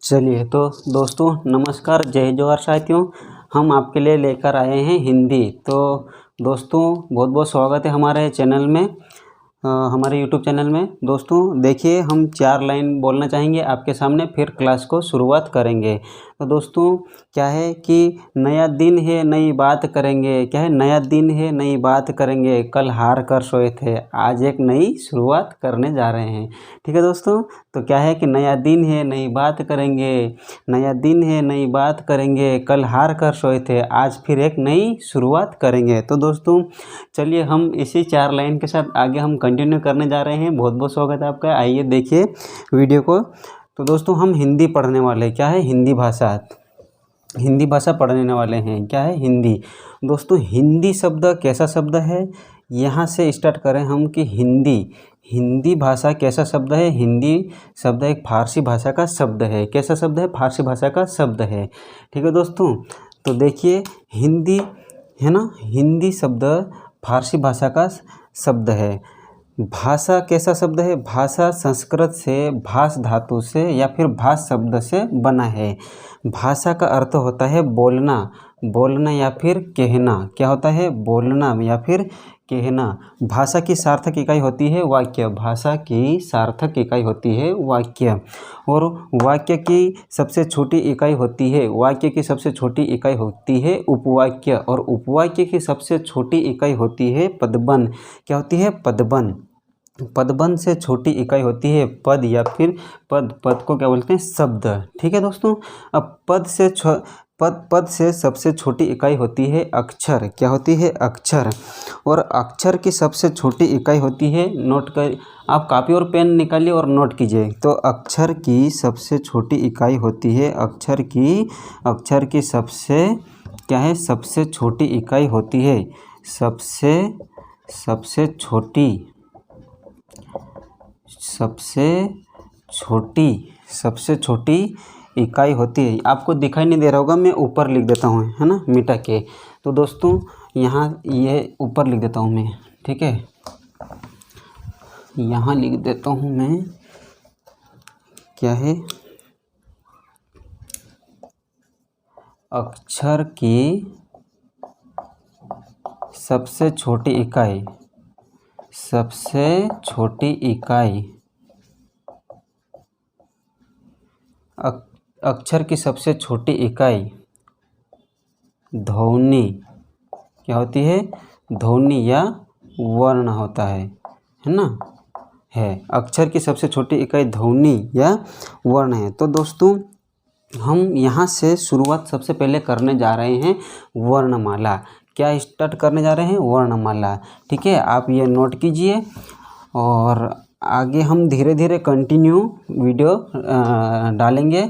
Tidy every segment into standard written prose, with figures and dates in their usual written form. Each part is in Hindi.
चलिए तो दोस्तों नमस्कार, जय जोहार साथियों। हम आपके लिए लेकर आए हैं हिंदी। तो दोस्तों बहुत बहुत स्वागत है हमारे चैनल में, हमारे यूट्यूब चैनल में। दोस्तों देखिए, हम 4 लाइन बोलना चाहेंगे आपके सामने, फिर क्लास को शुरुआत करेंगे। तो दोस्तों क्या है कि नया दिन है नई बात करेंगे। क्या है? नया दिन है नई बात करेंगे, कल हार कर सोए थे, आज एक नई शुरुआत करने जा रहे हैं। ठीक है दोस्तों, तो क्या है कि नया दिन है नई बात करेंगे, नया दिन है नई बात करेंगे, कल हार कर सोए थे, आज फिर एक नई शुरुआत करेंगे। तो दोस्तों चलिए, हम इसी 4 लाइन के साथ आगे हम कंटिन्यू करने जा रहे हैं। बहुत बहुत स्वागत है आपका। आइए देखिए वीडियो को। तो दोस्तों हम हिंदी पढ़ने वाले, क्या है, हिंदी भाषा पढ़ने वाले हैं। क्या है? हिंदी। दोस्तों हिंदी शब्द कैसा शब्द है, यहाँ से स्टार्ट करें हम कि हिंदी भाषा कैसा शब्द है। हिंदी शब्द एक फारसी भाषा का शब्द है। कैसा शब्द है? फारसी भाषा का शब्द है। ठीक है दोस्तों, तो देखिए हिंदी है ना, हिंदी शब्द फारसी भाषा का शब्द है। भाषा कैसा शब्द है? भाषा संस्कृत से भाष धातु से या फिर भाष शब्द से बना है। भाषा का अर्थ होता है बोलना या फिर कहना। क्या होता है? बोलना या फिर कहना। भाषा की सार्थक इकाई होती है वाक्य। भाषा की सार्थक इकाई होती है वाक्य। और वाक्य की सबसे छोटी इकाई होती है, वाक्य की सबसे छोटी इकाई होती है उपवाक्य। और उपवाक्य की सबसे छोटी इकाई होती है पदबन। क्या होती है? पदबन। पदबन से छोटी इकाई होती है पद या फिर पद को क्या बोलते हैं? शब्द। ठीक है दोस्तों, अब पद से सबसे छोटी इकाई होती है अक्षर। क्या होती है? अक्षर। और अक्षर की सबसे छोटी इकाई होती है, नोट कर, आप कॉपी और पेन निकालिए और नोट कीजिए। तो अक्षर की सबसे छोटी इकाई होती है, अक्षर की सबसे क्या है? सबसे छोटी इकाई होती है, सबसे छोटी इकाई होती है। आपको दिखाई नहीं दे रहा होगा, मैं ऊपर लिख देता हूँ, है ना, मिटा के। तो दोस्तों यहाँ ये ऊपर लिख देता हूँ मैं, ठीक है, यहाँ लिख देता हूँ मैं। क्या है? अक्षर की सबसे छोटी इकाई, अक्षर की सबसे छोटी इकाई ध्वनि। क्या होती है? ध्वनि या वर्ण होता है ना, है। अक्षर की सबसे छोटी इकाई ध्वनि या वर्ण है। तो दोस्तों हम यहाँ से शुरुआत सबसे पहले करने जा रहे हैं वर्णमाला। क्या स्टार्ट करने जा रहे हैं? वर्णमाला। ठीक है, आप ये नोट कीजिए और आगे हम धीरे धीरे कंटिन्यू वीडियो डालेंगे,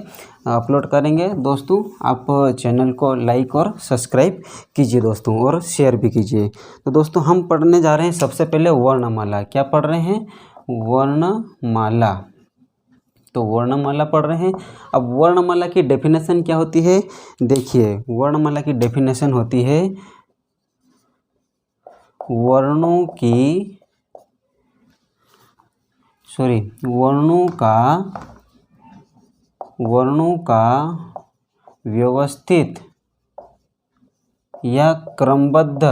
अपलोड करेंगे। दोस्तों आप चैनल को लाइक और सब्सक्राइब कीजिए दोस्तों, और शेयर भी कीजिए। तो दोस्तों हम पढ़ने जा रहे हैं सबसे पहले वर्णमाला। क्या पढ़ रहे हैं? वर्णमाला। तो वर्णमाला पढ़ रहे हैं। अब वर्णमाला की डेफिनेशन क्या होती है? देखिए, वर्णमाला की डेफिनेशन होती है वर्णों का व्यवस्थित या क्रमबद्ध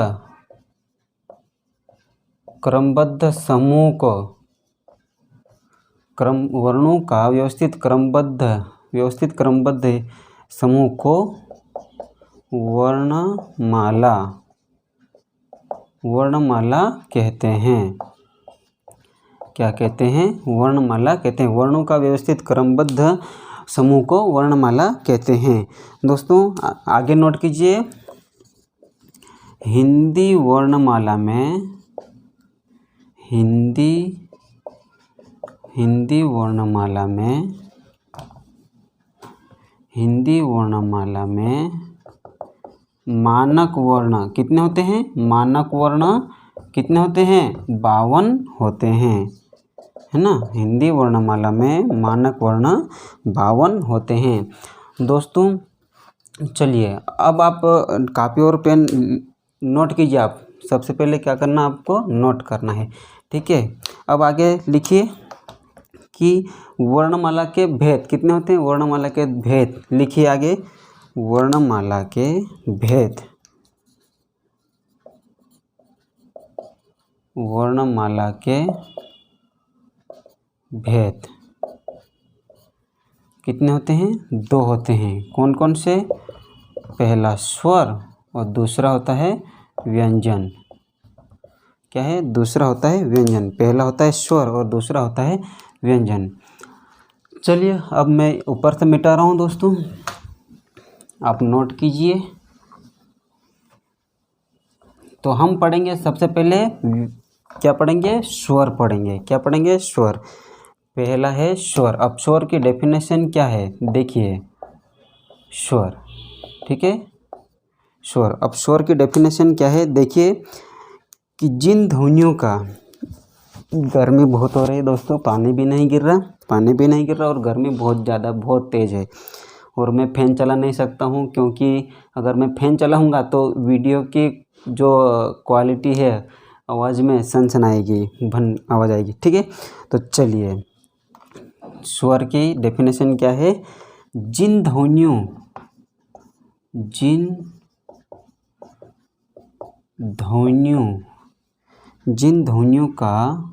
समूह को, वर्णों का व्यवस्थित क्रमबद्ध समूह को वर्णमाला कहते हैं। क्या कहते हैं? वर्णमाला कहते हैं। वर्णों का व्यवस्थित क्रमबद्ध समूह को वर्णमाला कहते हैं। दोस्तों आगे नोट कीजिए, हिंदी वर्णमाला में मानक वर्ण कितने होते हैं? मानक वर्ण कितने होते हैं? 52 होते हैं, है ना। हिंदी वर्णमाला में मानक वर्ण 52 होते हैं। दोस्तों चलिए, अब आप कॉपी और पेन नोट कीजिए। आप सबसे पहले क्या करना, आपको नोट करना है। ठीक है, अब आगे लिखिए कि वर्णमाला के भेद कितने होते हैं। वर्णमाला के भेद लिखिए आगे, वर्णमाला के भेद, वर्णमाला के भेद कितने होते हैं। 2 होते हैं। कौन कौन से। पहला स्वर और दूसरा होता है व्यंजन। क्या है। दूसरा होता है व्यंजन। पहला होता है स्वर और दूसरा होता है व्यंजन। चलिए अब मैं ऊपर से मिटा रहा हूँ दोस्तों, आप नोट कीजिए। तो हम पढ़ेंगे सबसे पहले क्या पढ़ेंगे। स्वर पढ़ेंगे। क्या पढ़ेंगे। स्वर। पहला है स्वर। अब स्वर की डेफिनेशन क्या है देखिए। स्वर, ठीक है। स्वर। अब स्वर की डेफिनेशन क्या है देखिए कि जिन ध्वनियों का, गर्मी बहुत हो रही है दोस्तों, पानी भी नहीं गिर रहा और गर्मी बहुत ज़्यादा बहुत तेज़ है और मैं फ़ैन चला नहीं सकता हूँ, क्योंकि अगर मैं फ़ैन चलाऊँगा तो वीडियो की जो क्वालिटी है आवाज़ में सनसन आएगी, भन आवाज़ आएगी, ठीक है। तो चलिए स्वर की डेफिनेशन क्या है। जिन ध्वनियों का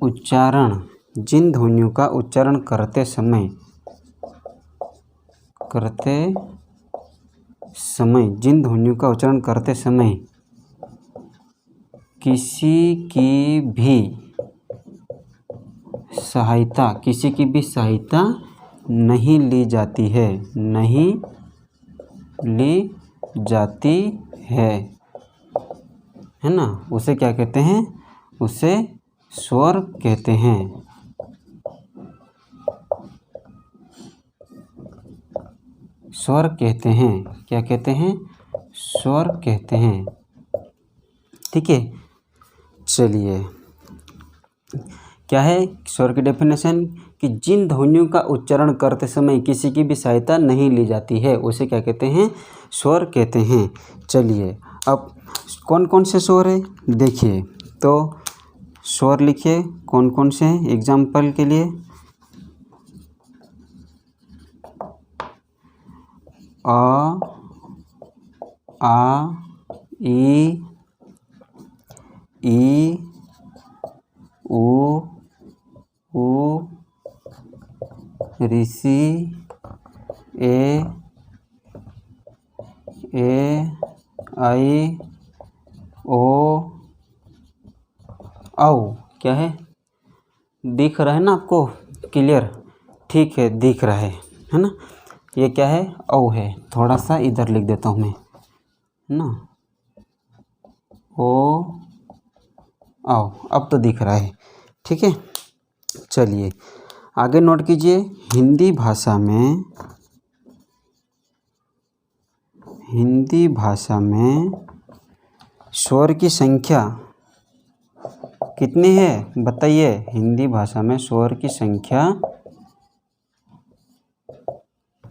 उच्चारण, जिन ध्वनियों का उच्चारण करते समय जिन ध्वनियों का उच्चारण करते समय किसी की भी सहायता नहीं ली जाती है ना, उसे क्या कहते हैं। उसे स्वर कहते हैं। स्वर कहते हैं। क्या कहते हैं। स्वर कहते हैं, ठीक है। चलिए क्या है स्वर की डेफिनेशन कि जिन ध्वनियों का उच्चारण करते समय किसी की भी सहायता नहीं ली जाती है उसे क्या कहते हैं। स्वर कहते हैं। चलिए अब कौन कौन से स्वर है देखिए। तो स्वर लिखिए कौन कौन से हैं एग्जाम्पल के लिए। अ, आ, ई, उ, ऋषि, ए, आई, ओ, औ। क्या है दिख रहा है ना आपको क्लियर। ठीक है दिख रहा है ना। ये क्या है औ है। थोड़ा सा इधर लिख देता हूँ मैं, है ना। ओ औ। अब तो दिख रहा है, ठीक है। चलिए आगे नोट कीजिए। हिंदी भाषा में स्वर की संख्या कितनी है बताइए। हिंदी भाषा में स्वर की संख्या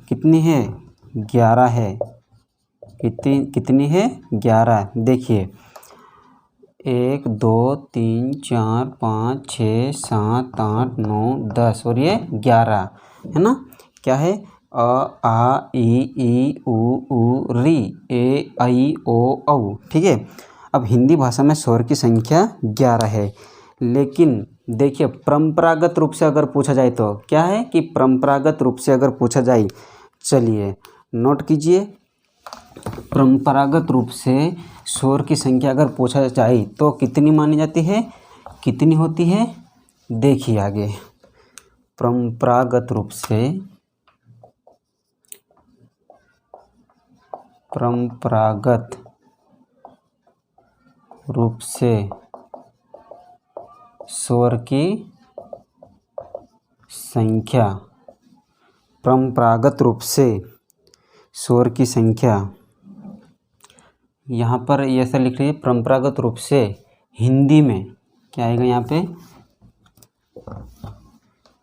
कितनी है। 11 है। कितनी है 11। देखिए 1 2 3 4 5 6 7 8 9 10 और ये 11 है ना। क्या है अ आ ई उ री ए ऐ ओ औ, ठीक है। अब हिंदी भाषा में स्वर की संख्या 11 है। लेकिन देखिए परंपरागत रूप से अगर पूछा जाए तो क्या है कि परंपरागत रूप से अगर पूछा जाए, चलिए नोट कीजिए। परंपरागत रूप से स्वर की संख्या अगर पूछा जाए तो कितनी मानी जाती है, कितनी होती है। देखिए आगे परंपरागत रूप से स्वर की संख्या, परंपरागत रूप से स्वर की संख्या, यहाँ पर ऐसा लिख रही है परंपरागत रूप से हिंदी में क्या आएगा यहाँ पे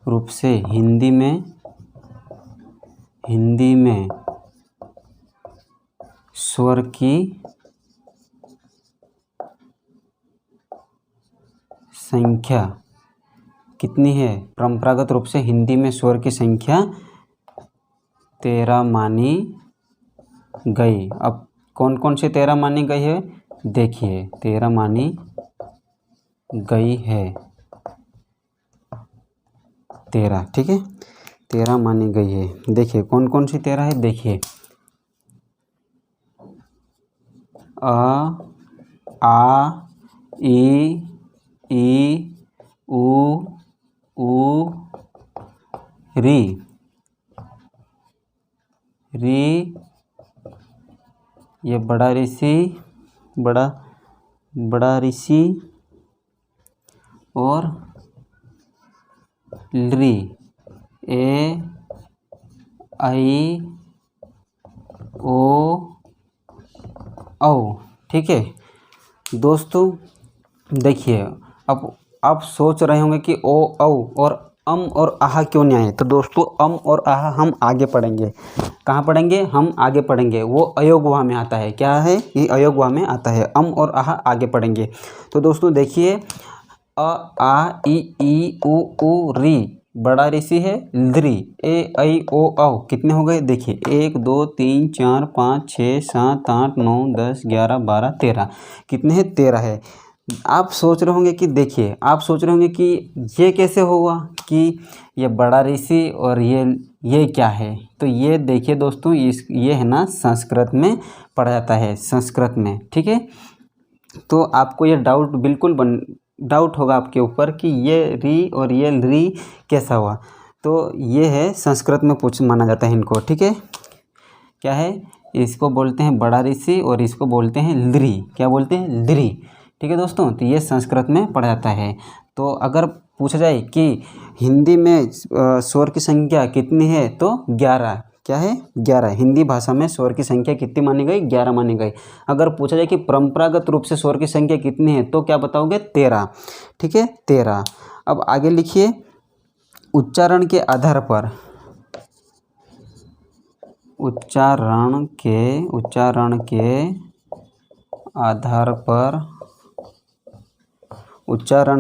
रूप से हिंदी में स्वर की संख्या कितनी है? परंपरागत रूप से हिंदी में स्वर की संख्या 13 मानी गई। अब कौन कौन सी 13 मानी गई है? देखिए 13 मानी गई है, 13, ठीक है, 13 मानी गई है। देखिए कौन कौन सी 13 है, देखिए आ, ई, उ, री, ये बड़ा ऋषि, बड़ा ऋषि, और री, ए, आई, ओ, औ, ठीक है दोस्तों। देखिए अब आप सोच रहे होंगे कि ओ, औ और अम और आहा क्यों नहीं आए? तो दोस्तों अम और आहा हम आगे पढ़ेंगे। कहाँ पढ़ेंगे? हम आगे पढ़ेंगे। वो अयोगवा में आता है। क्या है? ये अयोगवा में आता है। अम और आहा आगे पढ़ेंगे। तो दोस्तों देखिए अ, आ, ई, उ, री, बड़ा ऋषि है ल्री, ए, आई, ओ, औ, कितने हो गए? देखिए 1 2 3 4 5 6 7 8 9 10 11 12 13, कितने हैं? 13 है। आप सोच रहे होंगे कि देखिए आप सोच रहे होंगे कि ये कैसे होगा कि ये बड़ा ऋषि और ये क्या है? तो ये देखिए दोस्तों ये है ना संस्कृत में पढ़ा जाता है, संस्कृत में, ठीक है। तो आपको ये डाउट होगा आपके ऊपर कि ये री और ये री कैसा हुआ? तो ये है संस्कृत में माना जाता है इनको, ठीक है। क्या है? इसको बोलते हैं बड़ा ऋषि और इसको बोलते हैं ल्री। क्या बोलते हैं? ल्री, ठीक है दोस्तों। तो ये संस्कृत में पढ़ा जाता है। तो अगर पूछा जाए कि हिंदी में स्वर की संख्या कितनी है? तो 11। क्या है? 11। हिंदी भाषा में स्वर की संख्या कितनी मानी गई? 11 मानी गई। अगर पूछा जाए कि परंपरागत रूप से स्वर की संख्या कितनी है? तो क्या बताओगे? 13, ठीक है, 13। अब आगे लिखिए उच्चारण के आधार पर, उच्चारण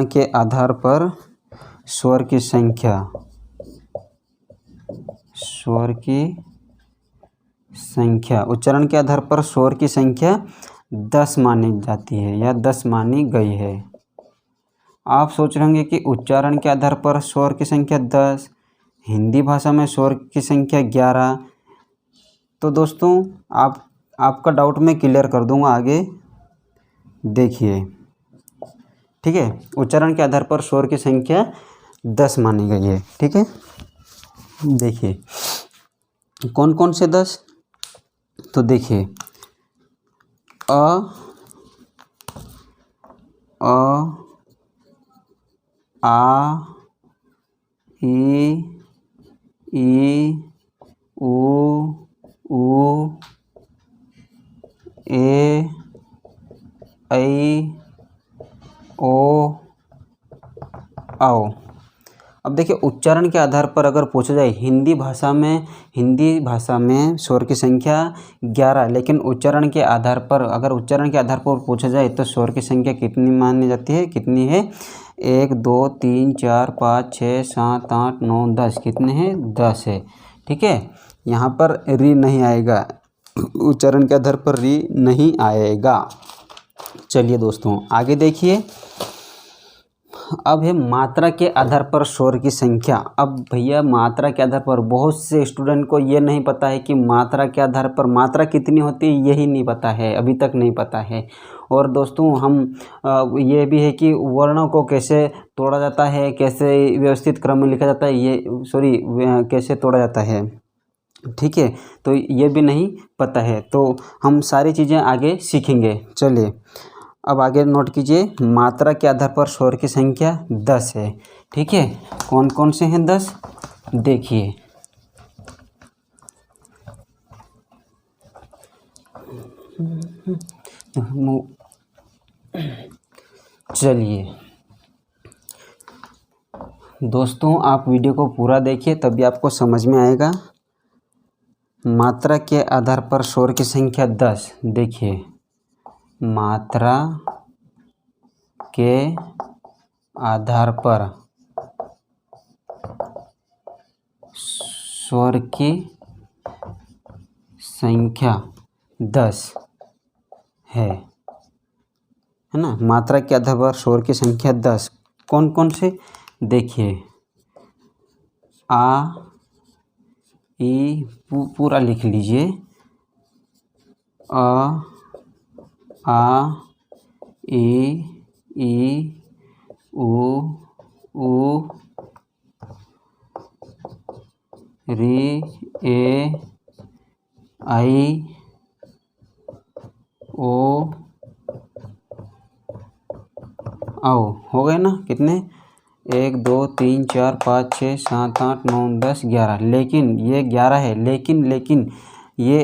के आधार पर स्वर की संख्या 10 मानी जाती है या 10 मानी गई है। आप सोच रहे होंगे कि उच्चारण के आधार पर स्वर की संख्या 10, हिंदी भाषा में स्वर की संख्या 11। तो दोस्तों आपका डाउट मैं क्लियर कर दूंगा आगे। देखिए, ठीक है, उच्चारण के आधार पर स्वर की संख्या 10 मानी गई है, ठीक है। देखिए कौन कौन से 10? तो देखिए आ, ई, उ, ए, आई, ओ, औ। अब देखिए उच्चारण के आधार पर अगर पूछा जाए हिंदी भाषा में स्वर की संख्या 11, लेकिन उच्चारण के आधार पर पूछा जाए तो स्वर की संख्या कितनी मानी जाती है? कितनी है? 1 2 3 4 5 6 7 8 9 10, कितने हैं? 10 है, ठीक है। यहाँ पर री नहीं आएगा, उच्चारण के आधार पर री नहीं आएगा। चलिए दोस्तों आगे देखिए। अब है मात्रा के आधार पर स्वर की संख्या। अब भैया मात्रा के आधार पर बहुत से स्टूडेंट को ये नहीं पता है कि मात्रा के आधार पर मात्रा कितनी होती है, यही नहीं पता है, अभी तक नहीं पता है। और दोस्तों हम ये भी है कि वर्णों को कैसे तोड़ा जाता है, कैसे व्यवस्थित क्रम में लिखा जाता है, कैसे तोड़ा जाता है, ठीक है, तो ये भी नहीं पता है। तो हम सारी चीज़ें आगे सीखेंगे। चलिए अब आगे नोट कीजिए, मात्रा के आधार पर स्वर की संख्या 10 है, ठीक है। कौन कौन से हैं 10? देखिए चलिए दोस्तों आप वीडियो को पूरा देखिए तभी आपको समझ में आएगा। मात्रा के आधार पर स्वर की संख्या 10। देखिए मात्रा के आधार पर स्वर की संख्या 10 है ना। मात्रा के आधार पर स्वर की संख्या 10 कौन कौन से देखिए, आ ई पूरा लिख लीजिए, आ ई उ री ए आई ओ आओ। हो गए ना कितने, 1 2 3 4 5 6 7 8 9 10 11। लेकिन ये 11 है, लेकिन ये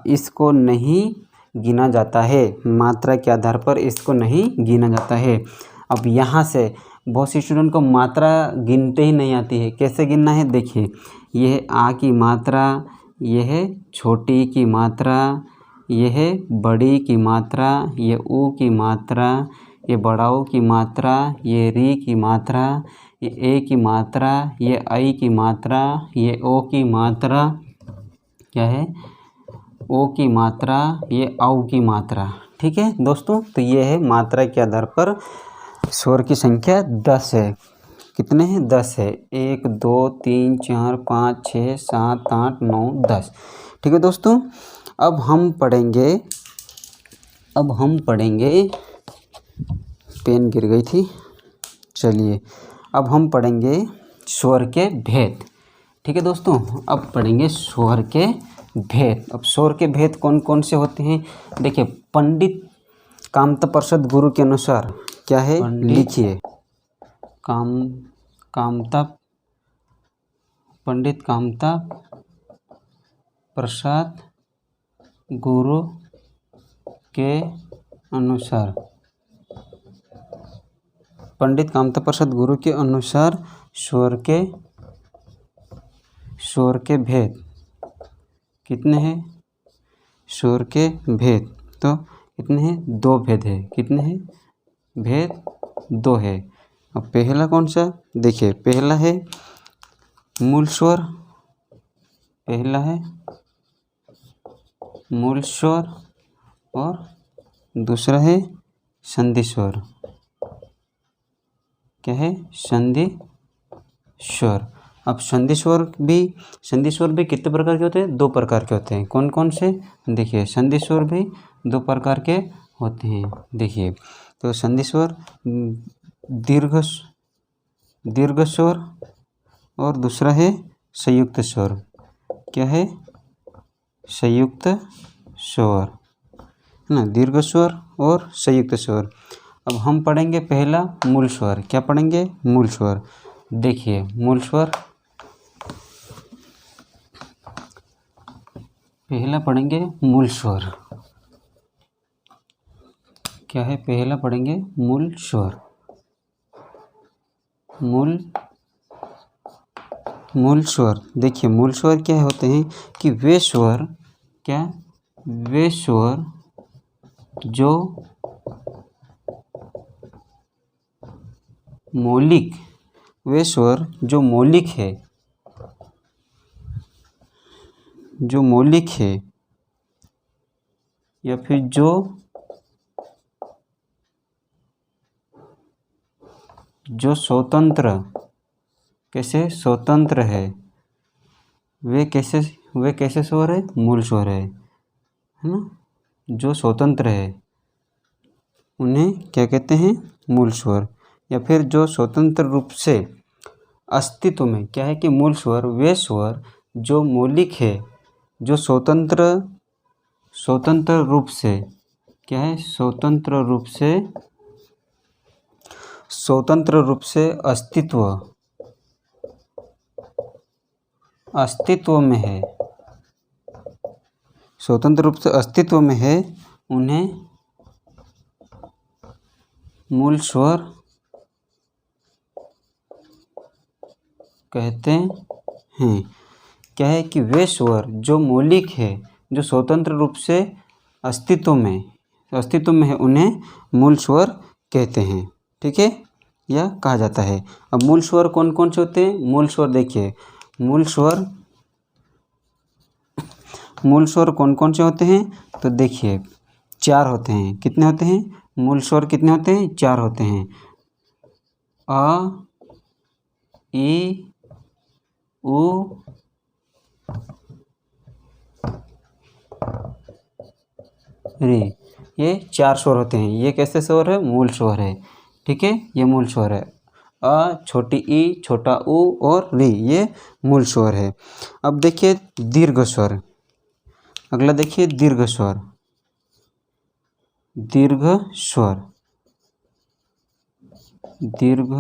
इसको नहीं गिना जाता है, मात्रा के आधार पर इसको नहीं गिना जाता है। अब यहाँ से बहुत से स्टूडेंट को मात्रा गिनते ही नहीं आती है। कैसे गिनना है देखिए, यह आ की मात्रा, यह छोटी की मात्रा, यह बड़ी की मात्रा, ये ऊ की मात्रा, ये बड़ा ऊ की मात्रा, ये री की मात्रा, ये ए की मात्रा, ये आई की मात्रा, ये ओ की मात्रा, क्या है ओ की मात्रा, ये औ की मात्रा। ठीक है दोस्तों, तो ये है मात्रा के आधार पर स्वर की संख्या 10 है। कितने हैं, 10 है। 1 2 3 4 5 6 7 8 9 10। ठीक है दोस्तों, अब हम पढ़ेंगे पेन गिर गई थी। चलिए अब हम पढ़ेंगे स्वर के भेद। ठीक है दोस्तों, अब पढ़ेंगे स्वर के भेद। अब स्वर के भेद कौन कौन से होते हैं देखिए, पंडित कामता प्रसाद गुरु के अनुसार क्या है लिखिए, पंडित कामता प्रसाद गुरु के अनुसार, पंडित कामता प्रसाद गुरु के अनुसार स्वर के भेद कितने हैं, स्वर के भेद तो कितने हैं, 2 भेद है। कितने हैं, भेद 2 है। अब पहला कौन सा देखिए, पहला है मूल स्वर, पहला है मूल स्वर और दूसरा है संधि स्वर। क्या है, संधि स्वर। अब संधि स्वर भी कितने प्रकार के होते हैं, 2 प्रकार के होते हैं। कौन कौन से देखिए, संधि स्वर भी 2 प्रकार के होते हैं। देखिए तो संधि स्वर दीर्घ स्वर और दूसरा है संयुक्त स्वर। क्या है, संयुक्त स्वर है ना, दीर्घ स्वर और संयुक्त स्वर। अब हम पढ़ेंगे पहला मूल स्वर। क्या पढ़ेंगे, मूल स्वर। देखिए मूल स्वर पहला पढ़ेंगे मूल स्वर। क्या है, पहला पढ़ेंगे मूल स्वर। मूल स्वर देखिए, मूल स्वर क्या होते हैं कि वे स्वर जो मौलिक, वे स्वर जो मौलिक है या फिर जो स्वतंत्र, कैसे स्वतंत्र है, वे कैसे स्वर है, मूल स्वर है ना। जो स्वतंत्र है उन्हें क्या कहते हैं, मूल स्वर। या फिर जो स्वतंत्र रूप से अस्तित्व में, क्या है कि मूल स्वर वे स्वर जो मौलिक है, जो स्वतंत्र रूप से, क्या है, स्वतंत्र रूप से अस्तित्व में है, स्वतंत्र रूप से अस्तित्व में है, उन्हें मूल स्वर कहते हैं। क्या है कि वे स्वर जो मौलिक है, जो स्वतंत्र रूप से अस्तित्व में है, उन्हें मूल स्वर कहते हैं। ठीक है, या कहा जाता है। अब मूल स्वर कौन कौन से होते हैं? मूल स्वर देखिए, मूल स्वर कौन कौन से होते हैं? तो देखिए 4 होते हैं। कितने होते हैं? मूल स्वर कितने होते हैं? 4 होते हैं। अ, ई, उ, रे, ये 4 स्वर होते हैं। ये कैसे स्वर है? मूल स्वर है। ठीक है, ये मूल स्वर है। अ, छोटी ई, छोटा उ और री, ये मूल स्वर है। अब देखिए दीर्घ स्वर। अगला देखिए दीर्घ स्वर। दीर्घ स्वर, दीर्घ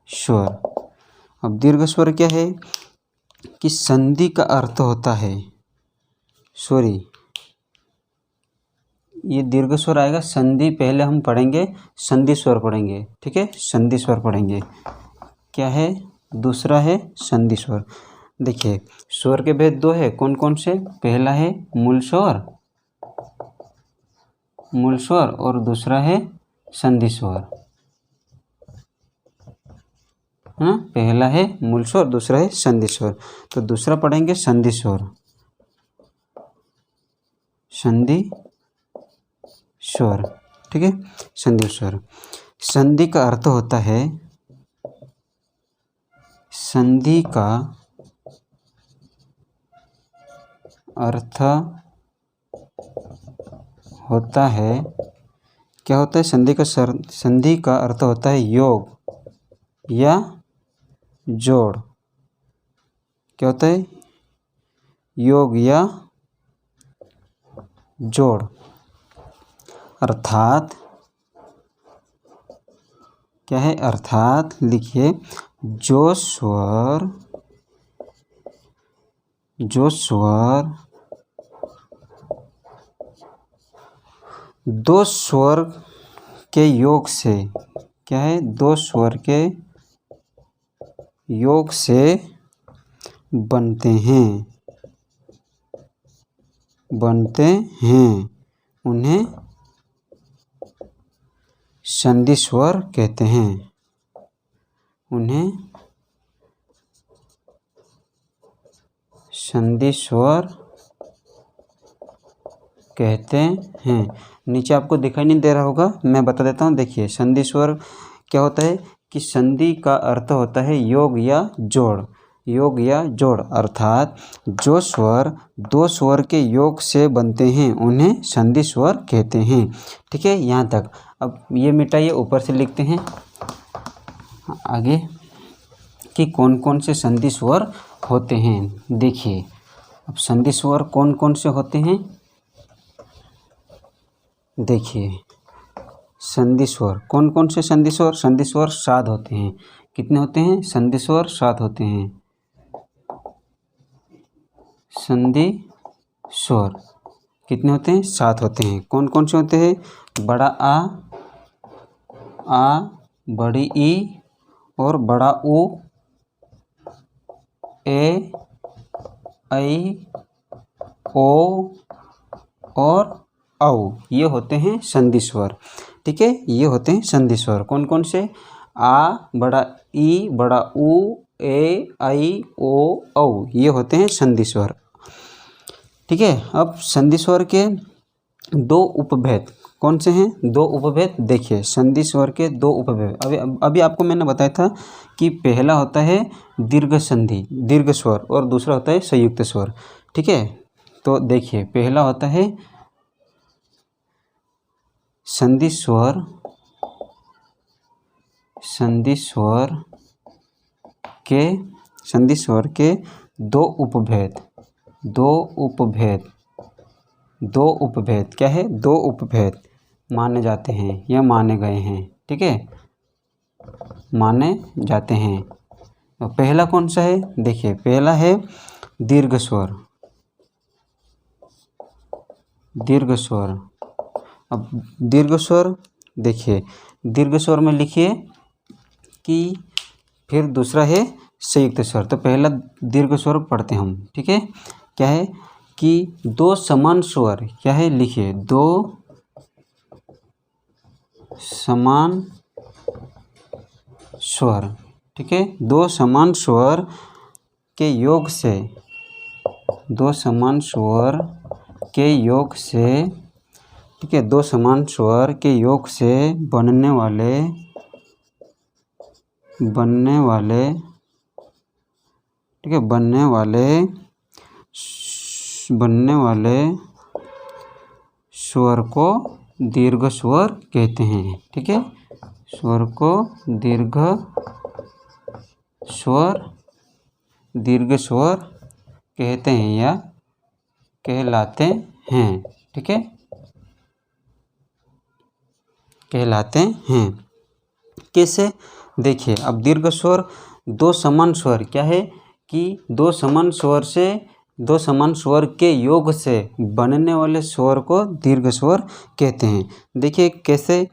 स्वर। अब दीर्घ स्वर क्या है? कि संधि का अर्थ होता है, सॉरी, ये दीर्घ स्वर आएगा। संधि पहले हम पढ़ेंगे, संधि स्वर पढ़ेंगे। ठीक है, संधि स्वर पढ़ेंगे। क्या है? दूसरा है संधि स्वर। देखिए स्वर के भेद 2 है। कौन कौन से? पहला है मूल स्वर, मूल स्वर, और दूसरा है संधि स्वर। हाँ, पहला है मूल स्वर, दूसरा है संधि स्वर। तो दूसरा पढ़ेंगे संधि स्वर। संधि स्वर, ठीक है, संधि स्वर। संधि का अर्थ होता है, संधि का अर्थ होता है, क्या होता है? संधि का अर्थ होता है योग या जोड़। क्या होता है? योग या जोड़। अर्थात क्या है? अर्थात लिखिए, जो स्वर दो स्वर के योग से, क्या है? दो स्वर के योग से बनते हैं, उन्हें संधि स्वर कहते हैं। उन्हें संधि स्वर कहते हैं। नीचे आपको दिखाई नहीं दे रहा होगा, मैं बता देता हूँ। देखिए संधि स्वर क्या होता है? कि संधि का अर्थ होता है योग या जोड़, योग या जोड़। अर्थात जो स्वर दो स्वर के योग से बनते हैं उन्हें संधि स्वर कहते हैं। ठीक है, यहाँ तक। अब ये मिटाइए, ऊपर से लिखते हैं आगे कि कौन कौन से संधि स्वर होते हैं। देखिए अब संधि स्वर कौन कौन से होते हैं। देखिए संधि स्वर कौन कौन से संधि स्वर? संधि स्वर 7 होते हैं। कितने होते हैं? संधि स्वर 7 होते हैं। संधि स्वर कितने होते हैं? 7 होते हैं। कौन कौन से होते हैं? बड़ा आ, बड़ी ई और बड़ा उ, ए, ऐ, ओ और औ, ये होते हैं संधि स्वर। ठीक है, ये होते हैं संधि स्वर। कौन कौन से? आ, बड़ा ई, बड़ा उ, ए, ऐ, ओ, औ, ये होते हैं संधि स्वर। ठीक है, अब संधि स्वर के 2 उपभेद कौन से हैं? 2 उपभेद। देखिए संधि स्वर के 2 उपभेद अभी आपको मैंने बताया था कि पहला होता है दीर्घ संधि, दीर्घ स्वर, और दूसरा होता है संयुक्त स्वर। ठीक है, तो देखिए पहला होता है संधि स्वर, संधि स्वर के 2 उपभेद, 2 उपभेद क्या है? 2 उपभेद माने जाते हैं या माने गए हैं। ठीक है, माने जाते हैं। तो पहला कौन सा है? देखिए पहला है दीर्घ स्वर, दीर्घ स्वर। अब दीर्घ स्वर देखिए, दीर्घ स्वर में लिखिए कि फिर दूसरा है संयुक्त स्वर। तो पहला दीर्घ स्वर पढ़ते हैं हम। ठीक है, क्या है? कि 2 समान स्वर, क्या है? लिखिए 2 समान स्वर, ठीक है। दो समान स्वर के योग से, दो समान स्वर के योग से, ठीक है, दो समान स्वर के योग से बनने वाले ठीक है, बनने वाले स्वर को दीर्घ स्वर कहते हैं, ठीक है। स्वर को दीर्घ स्वर कहते हैं या कहलाते हैं, ठीक है, कहलाते हैं। कैसे, देखिए, अब दीर्घ स्वर दो समान स्वर क्या है कि दो समान स्वर के योग से बनने वाले स्वर को दीर्घ स्वर कहते हैं। देखिए कैसे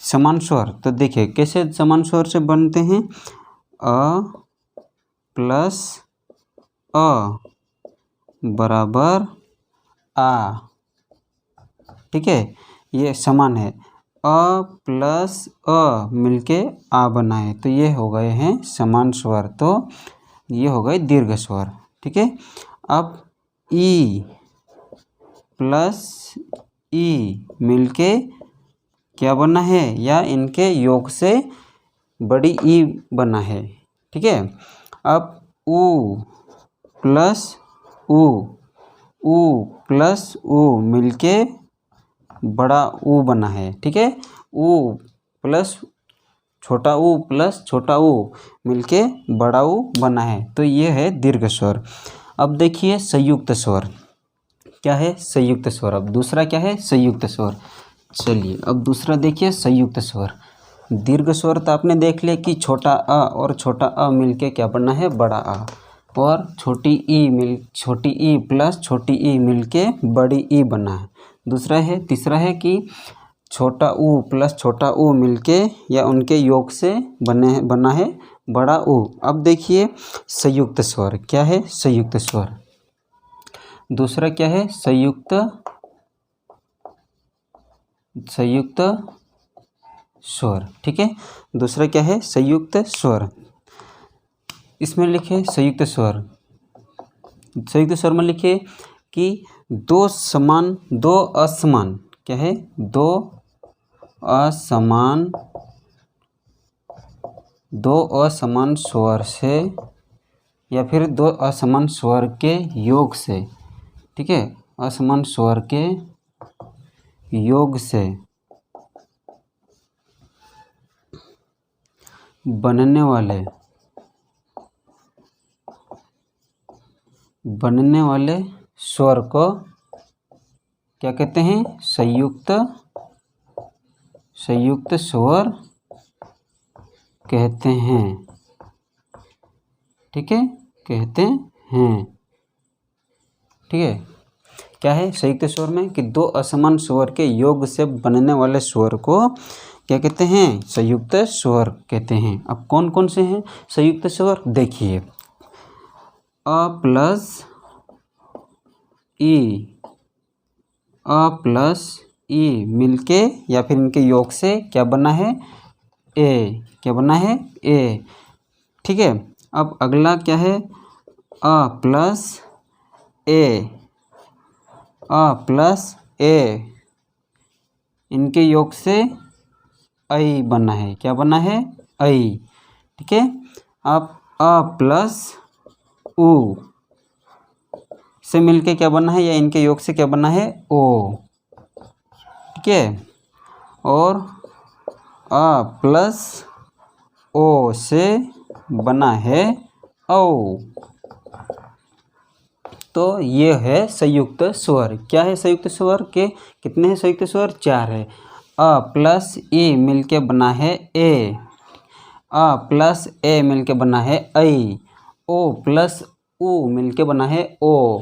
समान स्वर, तो देखिए कैसे समान स्वर से बनते हैं। अ प्लस अ बराबर आ, ठीक है, ये समान है। अ प्लस अ मिलके आ बना है, तो ये हो गए हैं समान स्वर, तो ये हो गए दीर्घ स्वर, ठीक है। अब ई प्लस ई मिलके क्या बना है, या इनके योग से बड़ी ई बना है, ठीक है। अब ऊ प्लस ऊ, ऊ प्लस ऊ मिलके बड़ा ऊ बना है, ठीक है। ऊ प्लस छोटा ऊ मिलके बड़ा ऊ बना है, तो ये है दीर्घ स्वर। अब देखिए संयुक्त स्वर क्या है, संयुक्त स्वर। अब दूसरा क्या है, संयुक्त स्वर। चलिए अब दूसरा देखिए संयुक्त स्वर। दीर्घ स्वर तो आपने देख लिया कि छोटा अ और छोटा अ मिलके क्या बना है, बड़ा आ, और छोटी ई प्लस छोटी ई मिलके बड़ी ई बना है। तीसरा है कि छोटा ऊ प्लस छोटा ऊ मिलके या उनके योग से बना है बड़ा ऊ। अब देखिए संयुक्त स्वर क्या है, संयुक्त स्वर। दूसरा क्या है, संयुक्त स्वर, ठीक है। दूसरा क्या है, संयुक्त स्वर। इसमें लिखे संयुक्त स्वर, संयुक्त स्वर में लिखे कि दो असमान क्या है, दो असमान स्वर से या फिर दो असमान स्वर के योग से, ठीक है, असमान स्वर के योग से बनने वाले स्वर को क्या कहते हैं, संयुक्त स्वर कहते हैं, ठीक है, कहते हैं, ठीक है। क्या है संयुक्त स्वर में कि दो असमान स्वर के योग से बनने वाले स्वर को क्या कहते हैं, संयुक्त स्वर कहते हैं। अब कौन कौन से हैं संयुक्त स्वर, देखिए अ प्लस ई मिलके या फिर इनके योग से क्या बना है, ए, क्या बना है, ए, ठीक है। अब अगला क्या है, अ प्लस ए इनके योग से ऐ बना है, क्या बना है, ऐ, ठीक है। अब अ प्लस ऊ से मिलके क्या बना है, या इनके योग से क्या बना है, ओ, ठीक है। और अ प्लस ओ से बना है औ। तो ये है संयुक्त स्वर। क्या है संयुक्त स्वर के कितने हैं संयुक्त स्वर, चार है। अ प्लस ई मिलके बना है ए, अ प्लस ए मिलके बना है ऐ, ओ प्लस ऊ मिलके बना है ओ,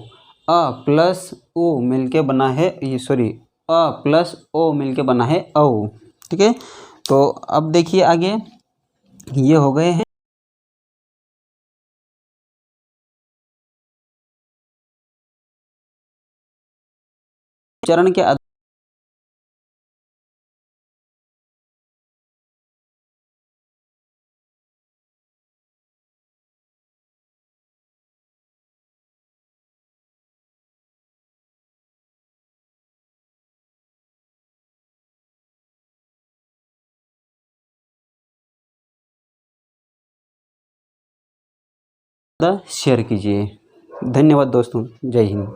अ प्लस ऊ मिलके बना है अ प्लस ओ मिलके बना है औ, ठीक है। तो अब देखिए आगे ये हो गए हैं चरण के ज़्यादा शेयर कीजिए। धन्यवाद दोस्तों, जय हिंद।